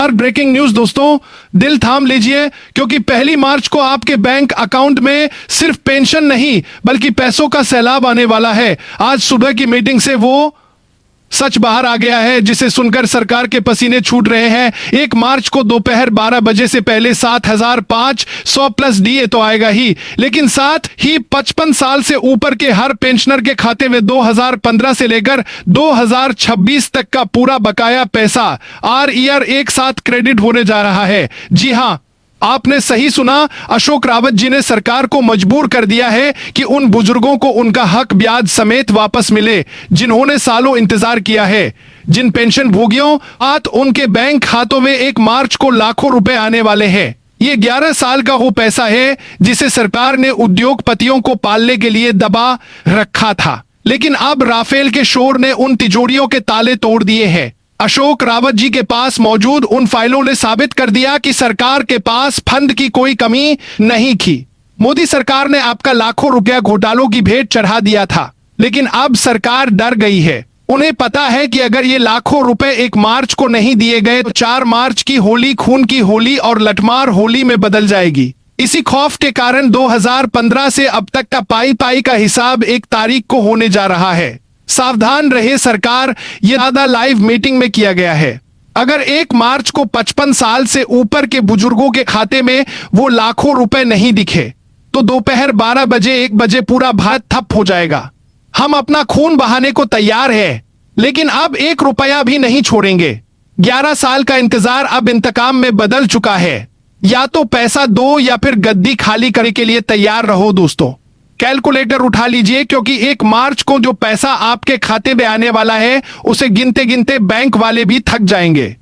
और breaking news दोस्तों, दिल थाम लीजिए क्योंकि 1 मार्च को आपके बैंक अकाउंट में सिर्फ पेंशन नहीं बल्कि पैसों का सैलाब आने वाला है। आज सुबह की मीटिंग से वो सच बाहर आ गया है जिसे सुनकर सरकार के पसीने छूट रहे हैं। 1 मार्च को दोपहर 12 बजे से पहले 7,500 प्लस डीए तो आएगा ही, लेकिन साथ ही 55 साल से ऊपर के हर पेंशनर के खाते में 2015 से लेकर 2026 तक का पूरा बकाया पैसा आर ईयर एक साथ क्रेडिट होने जा रहा है। जी हां, आपने सही सुना, अशोक रावत जी ने सरकार को मजबूर कर दिया है कि उन बुजुर्गों को उनका हक ब्याज समेत वापस मिले जिन्होंने सालों इंतजार किया है। जिन पेंशन भोगियों आज उनके बैंक खातों में 1 मार्च को लाखों रुपए आने वाले हैं। ये 11 साल का वो पैसा है जिसे सरकार ने उद्योगपतियों को पालने के लिए दबा रखा था, लेकिन अब राफेल के शोर ने उन तिजोरियों के ताले तोड़ दिए हैं। अशोक रावत जी के पास मौजूद उन फाइलों ने साबित कर दिया कि सरकार के पास फंड की कोई कमी नहीं थी। मोदी सरकार ने आपका लाखों रुपया घोटालों की भेंट चढ़ा दिया था, लेकिन अब सरकार डर गई है। उन्हें पता है कि अगर ये लाखों रुपए 1 मार्च को नहीं दिए गए तो 4 मार्च की होली खून की होली और लठमार होली में बदल जाएगी। इसी खौफ के कारण 2015 से अब तक का पाई का हिसाब 1 तारीख को होने जा रहा है। सावधान रहे सरकार, ये ज्यादा लाइव मीटिंग में किया गया है। अगर 1 मार्च को 55 साल से ऊपर के बुजुर्गों के खाते में वो लाखों रुपए नहीं दिखे तो दोपहर 12 बजे 1 बजे पूरा भारत ठप हो जाएगा। हम अपना खून बहाने को तैयार है, लेकिन अब 1 रुपया भी नहीं छोड़ेंगे। 11 साल का इंतजार अब इंतकाम में बदल चुका है। या तो पैसा दो या फिर गद्दी खाली करने के लिए तैयार रहो दोस्तों। कैलकुलेटर उठा लीजिए क्योंकि 1 मार्च को जो पैसा आपके खाते में आने वाला है उसे गिनते गिनते बैंक वाले भी थक जाएंगे।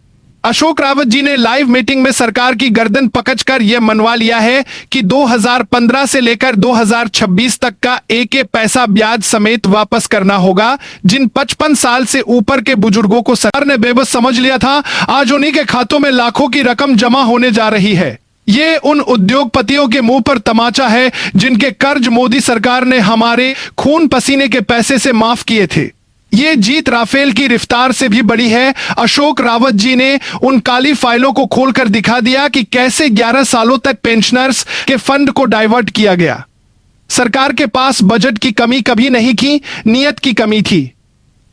अशोक रावत जी ने लाइव मीटिंग में सरकार की गर्दन पकड़कर यह मनवा लिया है कि 2015 से लेकर 2026 तक का एक पैसा ब्याज समेत वापस करना होगा। जिन 55 साल से ऊपर के बुजुर्गों को सरकार ने बेबस समझ लिया था, आज उन्हीं के खातों में लाखों की रकम जमा होने जा रही है। ये उन उद्योगपतियों के मुंह पर तमाचा है जिनके कर्ज मोदी सरकार ने हमारे खून पसीने के पैसे से माफ किए थे। ये जीत राफेल की रफ्तार से भी बड़ी है। अशोक रावत जी ने उन काली फाइलों को खोलकर दिखा दिया कि कैसे 11 सालों तक पेंशनर्स के फंड को डाइवर्ट किया गया। सरकार के पास बजट की कमी कभी नहीं थी, नियत की कमी थी।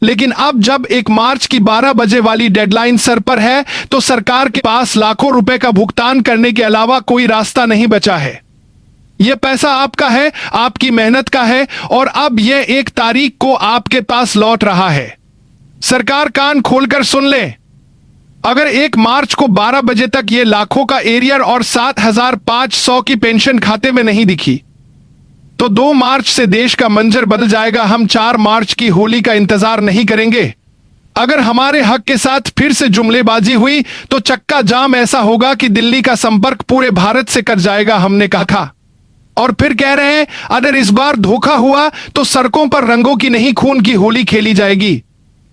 लेकिन अब जब 1 मार्च की 12 बजे वाली डेडलाइन सर पर है तो सरकार के पास लाखों रुपए का भुगतान करने के अलावा कोई रास्ता नहीं बचा है। यह पैसा आपका है, आपकी मेहनत का है और अब यह 1 तारीख को आपके पास लौट रहा है। सरकार कान खोलकर सुन ले, अगर 1 मार्च को 12 बजे तक ये लाखों का एरियर और 7,500 की पेंशन खाते में नहीं दिखी तो 2 मार्च से देश का मंजर बदल जाएगा। हम 4 मार्च की होली का इंतजार नहीं करेंगे। अगर हमारे हक के साथ फिर से जुमलेबाजी हुई तो चक्का जाम ऐसा होगा कि दिल्ली का संपर्क पूरे भारत से कट जाएगा, हमने कहा था। और फिर कह रहे हैं अगर इस बार धोखा हुआ तो सड़कों पर रंगों की नहीं खून की होली खेली जाएगी।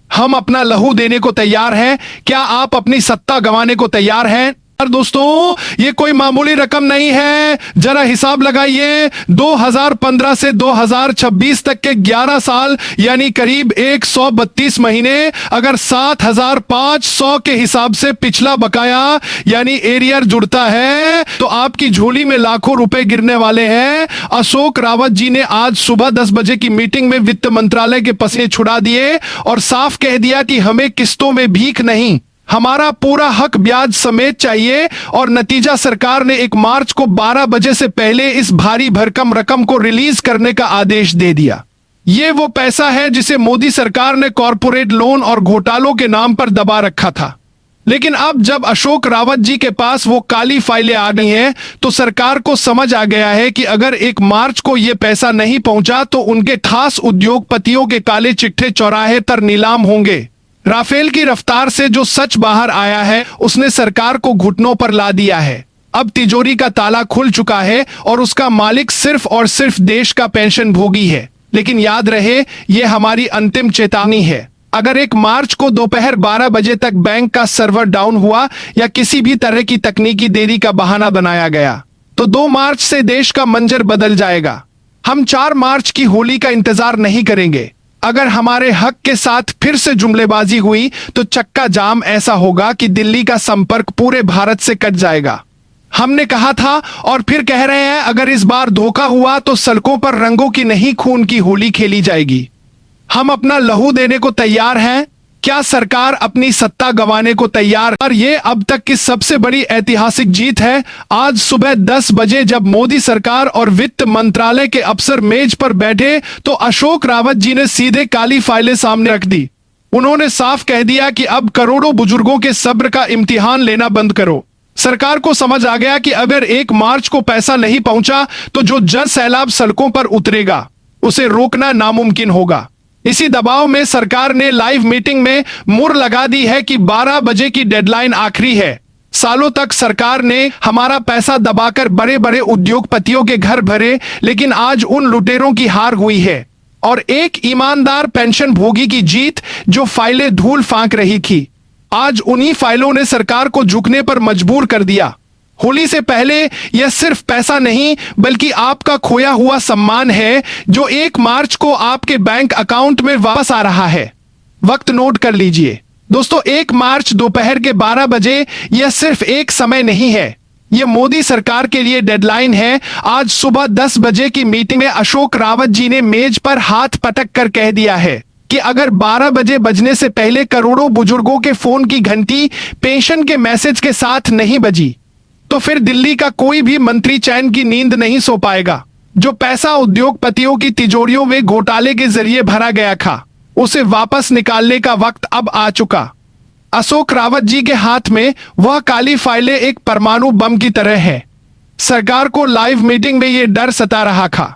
हम अपना लहू देने को तैयार हैं। क्या आप अपनी सत्ता गंवाने को तैयार हैं? दोस्तों, ये कोई मामूली रकम नहीं है। जरा हिसाब लगाइए, 2015 से 2026 तक के 11 साल यानी करीब 132 महीने। अगर 7,500 के हिसाब से पिछला बकाया यानी एरियर जुड़ता है तो आपकी झोली में लाखों रुपए गिरने वाले हैं। अशोक रावत जी ने आज सुबह 10 बजे की मीटिंग में वित्त मंत्रालय के पसीने छुड़ा दिए और साफ कह दिया कि हमें किस्तों में भीख नहीं, हमारा पूरा हक ब्याज समेत चाहिए। और नतीजा, सरकार ने 1 मार्च को 12 बजे से पहले इस भारी भरकम रकम को रिलीज करने का आदेश दे दिया। ये वो पैसा है जिसे मोदी सरकार ने कॉरपोरेट लोन और घोटालों के नाम पर दबा रखा था। लेकिन अब जब अशोक रावत जी के पास वो काली फाइलें आ गई हैं तो सरकार को समझ आ गया है कि अगर 1 मार्च को ये पैसा नहीं पहुंचा तो उनके खास उद्योगपतियों के काले चिट्ठे चौराहे पर नीलाम होंगे। राफेल की रफ्तार से जो सच बाहर आया है उसने सरकार को घुटनों पर ला दिया है। अब तिजोरी का ताला खुल चुका है और उसका मालिक सिर्फ और सिर्फ देश का पेंशन भोगी है। लेकिन याद रहे, ये हमारी अंतिम चेतावनी है। अगर 1 मार्च को दोपहर 12 बजे तक बैंक का सर्वर डाउन हुआ या किसी भी तरह की तकनीकी देरी का बहाना बनाया गया तो 2 मार्च से देश का मंजर बदल जाएगा। हम 4 मार्च की होली का इंतजार नहीं करेंगे। अगर हमारे हक के साथ फिर से जुमलेबाजी हुई तो चक्का जाम ऐसा होगा कि दिल्ली का संपर्क पूरे भारत से कट जाएगा। हमने कहा था और फिर कह रहे हैं, अगर इस बार धोखा हुआ तो सड़कों पर रंगों की नहीं खून की होली खेली जाएगी। हम अपना लहू देने को तैयार हैं। क्या सरकार अपनी सत्ता गंवाने को तैयार? और ये अब तक की सबसे बड़ी ऐतिहासिक जीत है। आज सुबह 10 बजे जब मोदी सरकार और वित्त मंत्रालय के अफसर मेज पर बैठे तो अशोक रावत जी ने सीधे काली फाइलें सामने रख दी। उन्होंने साफ कह दिया कि अब करोड़ों बुजुर्गों के सब्र का इम्तिहान लेना बंद करो। सरकार को समझ आ गया कि अगर 1 मार्च को पैसा नहीं पहुंचा तो जो जन सैलाब सड़कों पर उतरेगा उसे रोकना नामुमकिन होगा। इसी दबाव में सरकार ने लाइव मीटिंग में मुहर लगा दी है कि 12 बजे की डेडलाइन आखिरी है। सालों तक सरकार ने हमारा पैसा दबाकर बड़े बड़े उद्योगपतियों के घर भरे, लेकिन आज उन लुटेरों की हार हुई है और एक ईमानदार पेंशन भोगी की जीत जो फाइलें धूल फांक रही थी। आज उन्हीं फाइलों ने सरकार को झुकने पर मजबूर कर दिया। होली से पहले यह सिर्फ पैसा नहीं बल्कि आपका खोया हुआ सम्मान है जो 1 मार्च को आपके बैंक अकाउंट में वापस आ रहा है। वक्त नोट कर लीजिए दोस्तों, 1 मार्च दोपहर के 12 बजे यह सिर्फ एक समय नहीं है, यह मोदी सरकार के लिए डेडलाइन है। आज सुबह 10 बजे की मीटिंग में अशोक रावत जी ने मेज पर हाथ पटक कर कह दिया है कि अगर 12 बजे बजने से पहले करोड़ों बुजुर्गों के फोन की घंटी पेंशन के मैसेज के साथ नहीं बजी तो फिर दिल्ली का कोई भी मंत्री चैन की नींद नहीं सो पाएगा। जो पैसा उद्योगपतियों की तिजोरियों में घोटाले के जरिए भरा गया था उसे वापस निकालने का वक्त अब आ चुका। अशोक रावत जी के हाथ में वह काली फाइलें एक परमाणु बम की तरह है। सरकार को लाइव मीटिंग में यह डर सता रहा था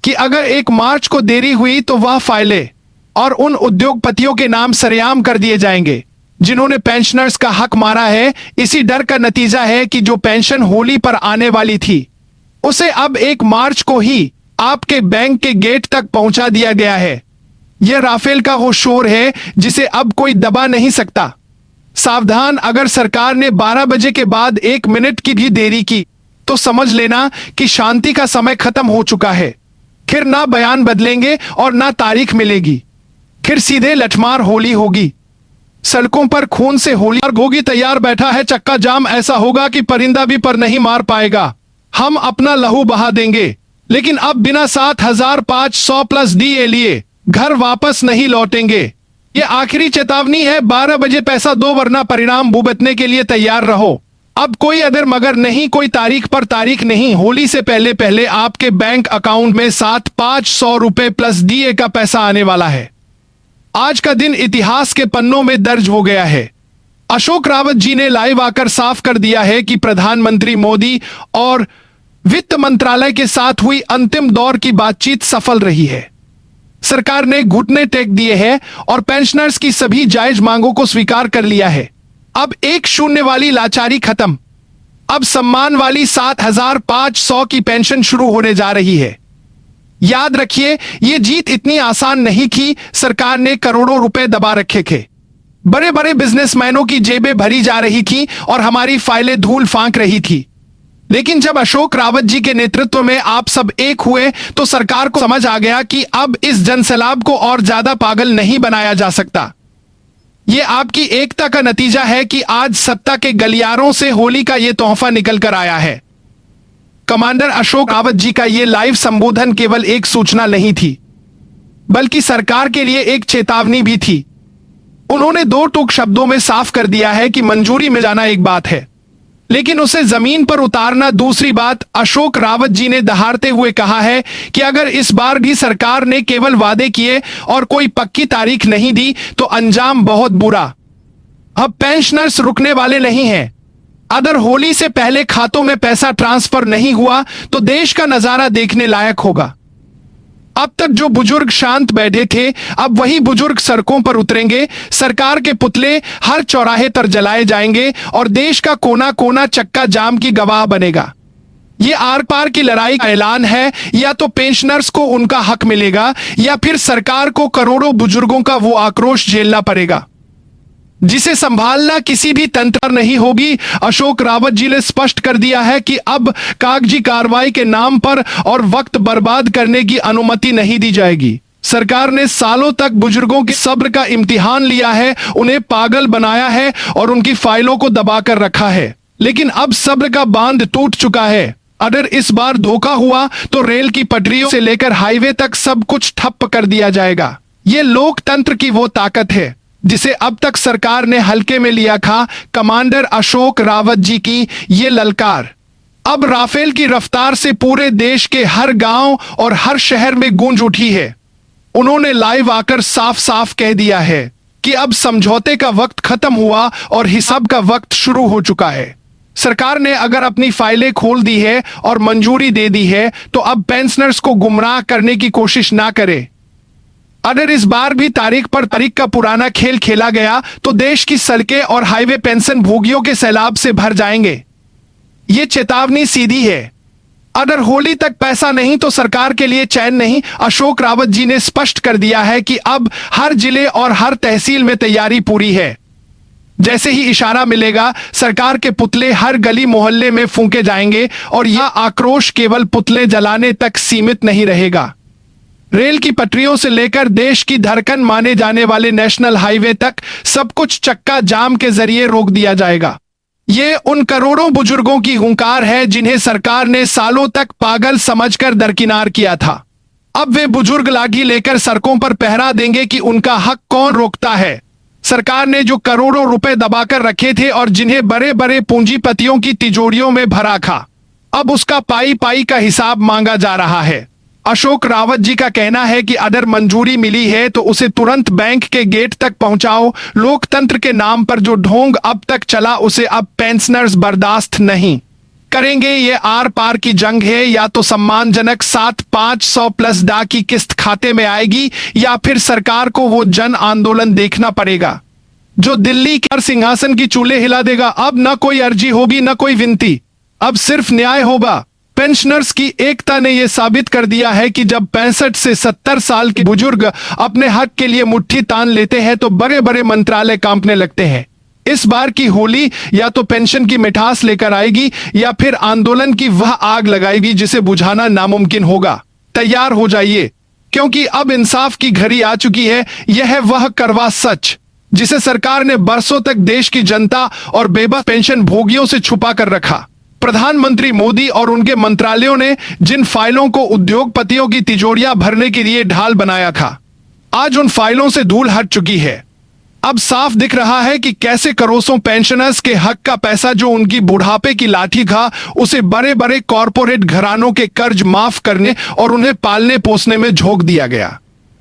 कि अगर 1 मार्च को देरी हुई तो वह फाइलें और उन उद्योगपतियों के नाम सरेआम कर दिए जाएंगे जिन्होंने पेंशनर्स का हक मारा है। इसी डर का नतीजा है कि जो पेंशन होली पर आने वाली थी उसे अब 1 मार्च को ही आपके बैंक के गेट तक पहुंचा दिया गया है। यह राफेल का वो शोर है जिसे अब कोई दबा नहीं सकता। सावधान, अगर सरकार ने 12 बजे के बाद 1 मिनट की भी देरी की तो समझ लेना कि शांति का समय खत्म हो चुका है। फिर ना बयान बदलेंगे और ना तारीख मिलेगी, फिर सीधे लठमार होली होगी। सड़कों पर खून से होली होगी। तैयार बैठा है चक्का जाम ऐसा होगा कि परिंदा भी पर नहीं मार पाएगा। हम अपना लहू बहा देंगे लेकिन अब बिना 7,500 प्लस डीए लिए घर वापस नहीं लौटेंगे। ये आखिरी चेतावनी है। 12 बजे पैसा दो वरना परिणाम भुगतने के लिए तैयार रहो। अब कोई अदर मगर नहीं, कोई तारीख पर तारीख नहीं। होली से पहले पहले आपके बैंक अकाउंट में 7,500 रुपए प्लस डीए का पैसा आने वाला है। आज का दिन इतिहास के पन्नों में दर्ज हो गया है। अशोक रावत जी ने लाइव आकर साफ कर दिया है कि प्रधानमंत्री मोदी और वित्त मंत्रालय के साथ हुई अंतिम दौर की बातचीत सफल रही है। सरकार ने घुटने टेक दिए हैं और पेंशनर्स की सभी जायज मांगों को स्वीकार कर लिया है। अब 1-0 वाली लाचारी खत्म। अब सम्मान वाली 7,500 की पेंशन शुरू होने जा रही है। याद रखिए, यह जीत इतनी आसान नहीं थी। सरकार ने करोड़ों रुपए दबा रखे थे, बड़े बड़े बिजनेसमैनों की जेबें भरी जा रही थी और हमारी फाइलें धूल फांक रही थी। लेकिन जब अशोक रावत जी के नेतृत्व में आप सब एक हुए तो सरकार को समझ आ गया कि अब इस जनसैलाब को और ज्यादा पागल नहीं बनाया जा सकता। यह आपकी एकता का नतीजा है कि आज सत्ता के गलियारों से होली का यह तोहफा निकल कर आया है। कमांडर अशोक रावत जी का यह लाइव संबोधन केवल एक सूचना नहीं थी, बल्कि सरकार के लिए एक चेतावनी भी थी। उन्होंने 2 टूक शब्दों में साफ कर दिया है कि मंजूरी मिल जाना एक बात है, लेकिन उसे जमीन पर उतारना दूसरी बात। अशोक रावत जी ने दहाड़ते हुए कहा है कि अगर इस बार भी सरकार ने केवल वादे किए और कोई पक्की तारीख नहीं दी तो अंजाम बहुत बुरा। अब पेंशनर्स रुकने वाले नहीं हैं। अगर होली से पहले खातों में पैसा ट्रांसफर नहीं हुआ तो देश का नजारा देखने लायक होगा। अब तक जो बुजुर्ग शांत बैठे थे, अब वही बुजुर्ग सड़कों पर उतरेंगे। सरकार के पुतले हर चौराहे पर जलाए जाएंगे और देश का कोना कोना चक्का जाम की गवाह बनेगा। ये आर पार की लड़ाई का ऐलान है। या तो पेंशनर्स को उनका हक मिलेगा या फिर सरकार को करोड़ों बुजुर्गों का वो आक्रोश झेलना पड़ेगा जिसे संभालना किसी भी तंत्र नहीं होगी। अशोक रावत जी ने स्पष्ट कर दिया है कि अब कागजी कार्रवाई के नाम पर और वक्त बर्बाद करने की अनुमति नहीं दी जाएगी। सरकार ने सालों तक बुजुर्गों के सब्र का इम्तिहान लिया है, उन्हें पागल बनाया है और उनकी फाइलों को दबाकर रखा है। लेकिन अब सब्र का बांध टूट चुका है। अगर इस बार धोखा हुआ तो रेल की पटरियों से लेकर हाईवे तक सब कुछ ठप्प कर दिया जाएगा। ये लोकतंत्र की वो ताकत है जिसे अब तक सरकार ने हल्के में लिया था। कमांडर अशोक रावत जी की ये ललकार अब राफेल की रफ्तार से पूरे देश के हर गांव और हर शहर में गूंज उठी है। उन्होंने लाइव आकर साफ साफ कह दिया है कि अब समझौते का वक्त खत्म हुआ और हिसाब का वक्त शुरू हो चुका है। सरकार ने अगर अपनी फाइलें खोल दी है और मंजूरी दे दी है तो अब पेंशनर्स को गुमराह करने की कोशिश ना करे। अगर इस बार भी तारीख पर तारीख का पुराना खेल खेला गया तो देश की सड़कें और हाईवे पेंशन भोगियों के सैलाब से भर जाएंगे। ये चेतावनी सीधी है। अगर होली तक पैसा नहीं तो सरकार के लिए चैन नहीं। अशोक रावत जी ने स्पष्ट कर दिया है कि अब हर जिले और हर तहसील में तैयारी पूरी है। जैसे ही इशारा मिलेगा सरकार के पुतले हर गली मोहल्ले में फूंके जाएंगे और यह आक्रोश केवल पुतले जलाने तक सीमित नहीं रहेगा। रेल की पटरियों से लेकर देश की धड़कन माने जाने वाले नेशनल हाईवे तक सब कुछ चक्का जाम के जरिए रोक दिया जाएगा। ये उन करोड़ों बुजुर्गों की हुंकार है जिन्हें सरकार ने सालों तक पागल समझकर दरकिनार किया था। अब वे बुजुर्ग लाठी लेकर सड़कों पर पहरा देंगे कि उनका हक कौन रोकता है। सरकार ने जो करोड़ों रुपए दबाकर रखे थे और जिन्हें बड़े बड़े पूंजीपतियों की तिजोरियों में भरा था, अब उसका पाई पाई का हिसाब मांगा जा रहा है। अशोक रावत जी का कहना है कि अगर मंजूरी मिली है तो उसे तुरंत बैंक के गेट तक पहुंचाओ। लोकतंत्र के नाम पर जो ढोंग अब तक चला उसे अब पेंशनर्स बर्दाश्त नहीं करेंगे। ये आर पार की जंग है। या तो सम्मानजनक 7-500 प्लस डा की किस्त खाते में आएगी या फिर सरकार को वो जन आंदोलन देखना पड़ेगा जो दिल्ली के सिंहासन की चूल्हे हिला देगा। अब न कोई अर्जी होगी न कोई विनती, अब सिर्फ न्याय होगा। पेंशनर्स की एकता ने यह साबित कर दिया है कि जब 65 से 70 साल के बुजुर्ग अपने हक के लिए मुट्ठी तान लेते हैं तो बड़े बड़े मंत्रालय कांपने लगते हैं। इस बार की होली या तो पेंशन की मिठास लेकर आएगी या फिर आंदोलन की वह आग लगाएगी जिसे बुझाना नामुमकिन होगा। तैयार हो जाइए क्योंकि अब इंसाफ की घड़ी आ चुकी है। यह है वह कड़वा सच जिसे सरकार ने बरसों तक देश की जनता और बेबस पेंशन भोगियों से छुपा कर रखा। प्रधानमंत्री मोदी और उनके मंत्रालयों ने जिन फाइलों को उद्योगपतियों की तिजोरियां भरने के लिए ढाल बनाया था, आज उन फाइलों से धूल हट चुकी है। अब साफ दिख रहा है कि कैसे करोड़ों पेंशनर्स के हक का पैसा जो उनकी बुढ़ापे की लाठी था, उसे बड़े बड़े कॉरपोरेट घरानों के कर्ज माफ करने और उन्हें पालने पोसने में झोंक दिया गया।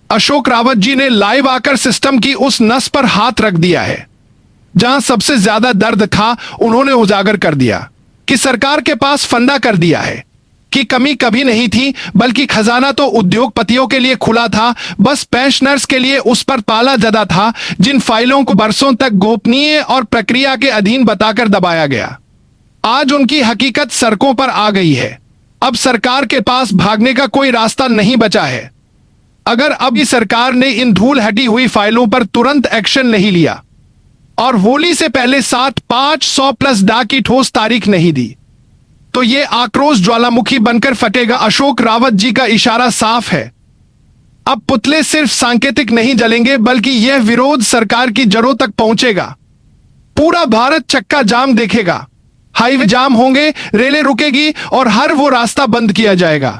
अशोक रावत जी ने लाइव आकर सिस्टम की उस नस पर हाथ रख दिया है जहां सबसे ज्यादा दर्द था। उन्होंने उजागर कर दिया कि सरकार के पास फंडा कर दिया है कि कमी कभी नहीं थी, बल्कि खजाना तो उद्योगपतियों के लिए खुला था, बस पेंशनर्स के लिए उस पर ताला जदा था जिन फाइलों को बरसों तक गोपनीय और प्रक्रिया के अधीन बताकर दबाया गया। आज उनकी हकीकत सड़कों पर आ गई है। अब सरकार के पास भागने का कोई रास्ता नहीं बचा है। अगर अभी सरकार ने इन धूल हटी हुई फाइलों पर तुरंत एक्शन नहीं लिया और होली से पहले 7-500 प्लस डा की ठोस तारीख नहीं दी तो ये आक्रोश ज्वालामुखी बनकर फटेगा। अशोक रावत जी का इशारा साफ है। अब पुतले सिर्फ सांकेतिक नहीं जलेंगे बल्कि यह विरोध सरकार की जड़ों तक पहुंचेगा। पूरा भारत चक्का जाम देखेगा। हाईवे जाम होंगे, रेलें रुकेगी और हर वो रास्ता बंद किया जाएगा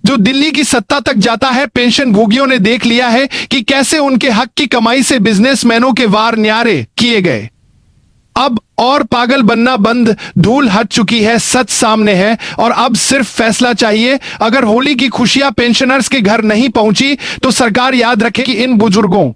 जो दिल्ली की सत्ता तक जाता है। पेंशन भोगियों ने देख लिया है कि कैसे उनके हक की कमाई से बिजनेसमैनों के वार न्यारे किए गए। अब और पागल बनना बंद, धूल हट चुकी है, सच सामने है और अब सिर्फ फैसला चाहिए। अगर होली की खुशियां पेंशनर्स के घर नहीं पहुंची तो सरकार याद रखे कि इन बुजुर्गों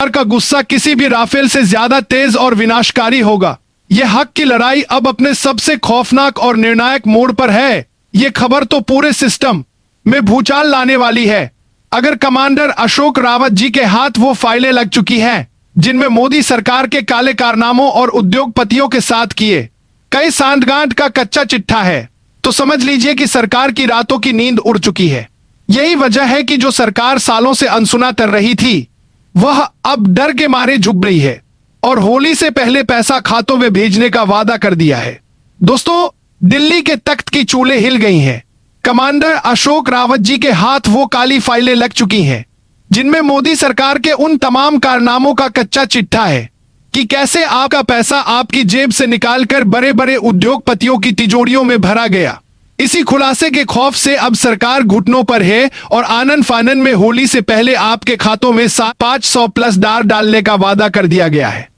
का गुस्सा किसी भी राफेल से ज्यादा तेज और विनाशकारी होगा। यह हक की लड़ाई अब अपने सबसे खौफनाक और निर्णायक मोड़ पर है। यह खबर तो पूरे सिस्टम में भूचाल लाने वाली है। अगर कमांडर अशोक रावत जी के हाथ वो फाइलें लग चुकी हैं जिनमें मोदी सरकार के काले कारनामों और उद्योगपतियों के साथ किए कई सांठगांठ का कच्चा चिट्ठा है, तो समझ लीजिए कि सरकार की रातों की नींद उड़ चुकी है। यही वजह है कि जो सरकार सालों से अनसुना कर रही थी वह अब डर के मारे झुक रही है और होली से पहले पैसा खातों में भेजने का वादा कर दिया है। दोस्तों, दिल्ली के तख्त की चूल्हे हिल गई हैं। कमांडर अशोक रावत जी के हाथ वो काली फाइलें लग चुकी हैं जिनमें मोदी सरकार के उन तमाम कारनामों का कच्चा चिट्ठा है कि कैसे आपका पैसा आपकी जेब से निकालकर बड़े बड़े उद्योगपतियों की तिजोरियों में भरा गया। इसी खुलासे के खौफ से अब सरकार घुटनों पर है और आनन फानन में होली से पहले आपके खातों में 500 प्लस डालने का वादा कर दिया गया है।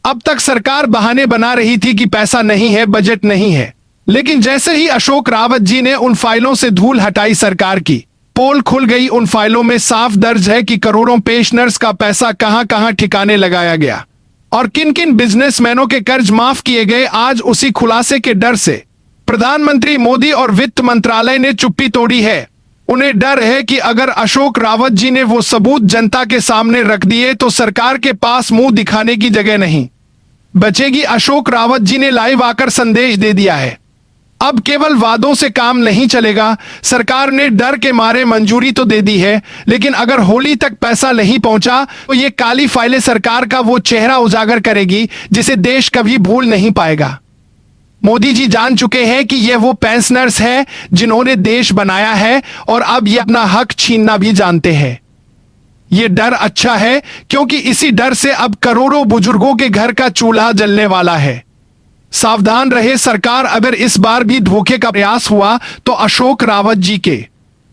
अब तक सरकार बहाने बना रही थी कि पैसा नहीं है, बजट नहीं है, लेकिन जैसे ही अशोक रावत जी ने उन फाइलों से धूल हटाई, सरकार की पोल खुल गई। उन फाइलों में साफ दर्ज है कि करोड़ों पेंशनर्स का पैसा कहां कहां ठिकाने लगाया गया और किन किन बिजनेसमैनों के कर्ज माफ किए गए। आज उसी खुलासे के डर से प्रधानमंत्री मोदी और वित्त मंत्रालय ने चुप्पी तोड़ी है। उन्हें डर है कि अगर अशोक रावत जी ने वो सबूत जनता के सामने रख दिए तो सरकार के पास मुंह दिखाने की जगह नहीं बचेगी। अशोक रावत जी ने लाइव आकर संदेश दे दिया है, अब केवल वादों से काम नहीं चलेगा। सरकार ने डर के मारे मंजूरी तो दे दी है, लेकिन अगर होली तक पैसा नहीं पहुंचा तो ये काली फाइलें सरकार का वो चेहरा उजागर करेगी जिसे देश कभी भूल नहीं पाएगा। मोदी जी जान चुके हैं कि ये वो पेंशनर्स हैं जिन्होंने देश बनाया है और अब ये अपना हक छीनना भी जानते हैं। ये डर अच्छा है क्योंकि इसी डर से अब करोड़ों बुजुर्गों के घर का चूल्हा जलने वाला है। सावधान रहे सरकार, अगर इस बार भी धोखे का प्रयास हुआ तो अशोक रावत जी के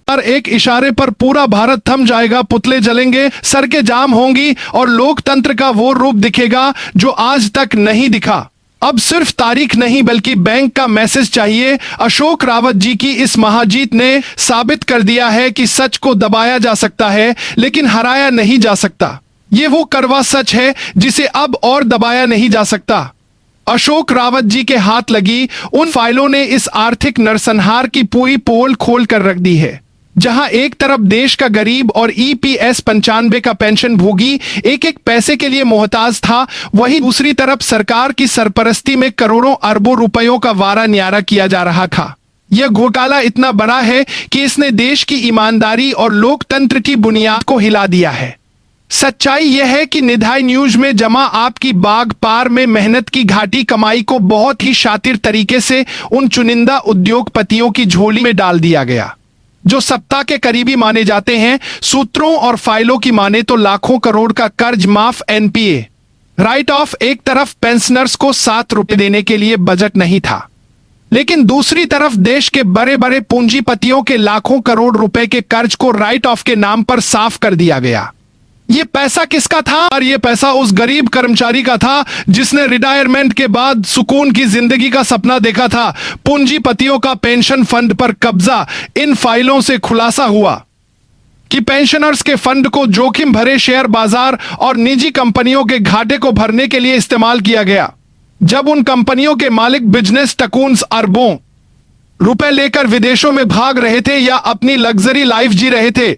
हर एक इशारे पर पूरा भारत थम जाएगा, पुतले जलेंगे, सड़कें जाम होंगी और लोकतंत्र का वो रूप दिखेगा जो आज तक नहीं दिखा। अब सिर्फ तारीख नहीं बल्कि बैंक का मैसेज चाहिए। अशोक रावत जी की इस महाजीत ने साबित कर दिया है कि सच को दबाया जा सकता है लेकिन हराया नहीं जा सकता। ये वो कड़वा सच है जिसे अब और दबाया नहीं जा सकता। अशोक रावत जी के हाथ लगी उन फाइलों ने इस आर्थिक नरसंहार की पूरी पोल खोल कर रख दी है। जहां एक तरफ देश का गरीब और EPS 95 का पेंशन भोगी एक एक पैसे के लिए मोहताज था, वहीं दूसरी तरफ सरकार की सरपरस्ती में करोड़ों अरबों रुपयों का वारा न्यारा किया जा रहा था। यह घोटाला इतना बड़ा है कि इसने देश की ईमानदारी और लोकतंत्र की बुनियाद को हिला दिया है। सच्चाई यह है कि निधाई न्यूज में जमा आपकी बाग पार में मेहनत की घाटी कमाई को बहुत ही शातिर तरीके से उन चुनिंदा उद्योगपतियों की झोली में डाल दिया गया जो सत्ता के करीबी माने जाते हैं। सूत्रों और फाइलों की माने तो लाखों करोड़ का कर्ज माफ, NPA राइट ऑफ एक तरफ पेंशनर्स को 7 रुपए देने के लिए बजट नहीं था, लेकिन दूसरी तरफ देश के बड़े बड़े पूंजीपतियों के लाखों करोड़ रुपए के कर्ज को राइट ऑफ के नाम पर साफ कर दिया गया। ये पैसा किसका था? और ये पैसा उस गरीब कर्मचारी का था जिसने रिटायरमेंट के बाद सुकून की जिंदगी का सपना देखा था। पूंजीपतियों का पेंशन फंड पर कब्जा। इन फाइलों से खुलासा हुआ कि पेंशनर्स के फंड को जोखिम भरे शेयर बाजार और निजी कंपनियों के घाटे को भरने के लिए इस्तेमाल किया गया। जब उन कंपनियों के मालिक बिजनेस टकून्स अरबों रुपए लेकर विदेशों में भाग रहे थे या अपनी लग्जरी लाइफ जी रहे थे,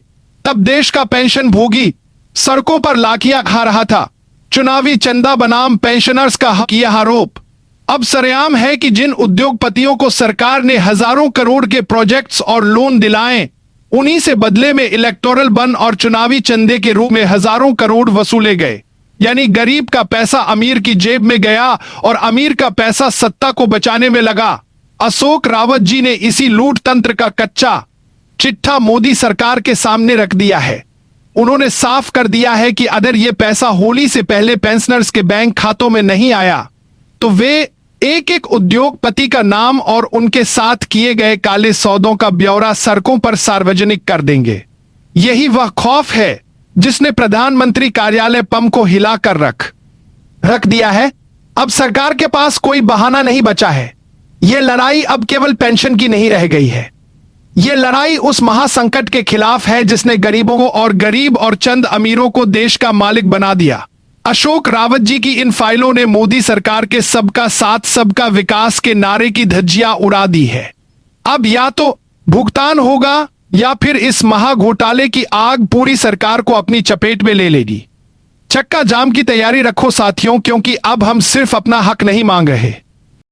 तब देश का पेंशन भोगी सड़कों पर लाठियां खा रहा था। चुनावी चंदा बनाम पेंशनर्स का हक, यह आरोप अब सरेआम है कि जिन उद्योगपतियों को सरकार ने हजारों करोड़ के प्रोजेक्ट्स और लोन दिलाए, उन्हीं से बदले में इलेक्टोरल बन और चुनावी चंदे के रूप में हजारों करोड़ वसूले गए। यानी गरीब का पैसा अमीर की जेब में गया और अमीर का पैसा सत्ता को बचाने में लगा। अशोक रावत जी ने इसी लूट तंत्र का कच्चा चिट्ठा मोदी सरकार के सामने रख दिया है। उन्होंने साफ कर दिया है कि अगर यह पैसा होली से पहले पेंशनर्स के बैंक खातों में नहीं आया तो वे एक एक उद्योगपति का नाम और उनके साथ किए गए काले सौदों का ब्यौरा सड़कों पर सार्वजनिक कर देंगे। यही वह खौफ है जिसने प्रधानमंत्री कार्यालय पम को हिलाकर रख दिया है। अब सरकार के पास कोई बहाना नहीं बचा है। यह लड़ाई अब केवल पेंशन की नहीं रह गई है। यह लड़ाई उस महासंकट के खिलाफ है जिसने गरीबों को और गरीब और चंद अमीरों को देश का मालिक बना दिया। अशोक रावत जी की इन फाइलों ने मोदी सरकार के सबका साथ सबका विकास के नारे की धज्जियां उड़ा दी है। अब या तो भुगतान होगा या फिर इस महाघोटाले की आग पूरी सरकार को अपनी चपेट में ले लेगी। चक्का जाम की तैयारी रखो साथियों, क्योंकि अब हम सिर्फ अपना हक नहीं मांग रहे,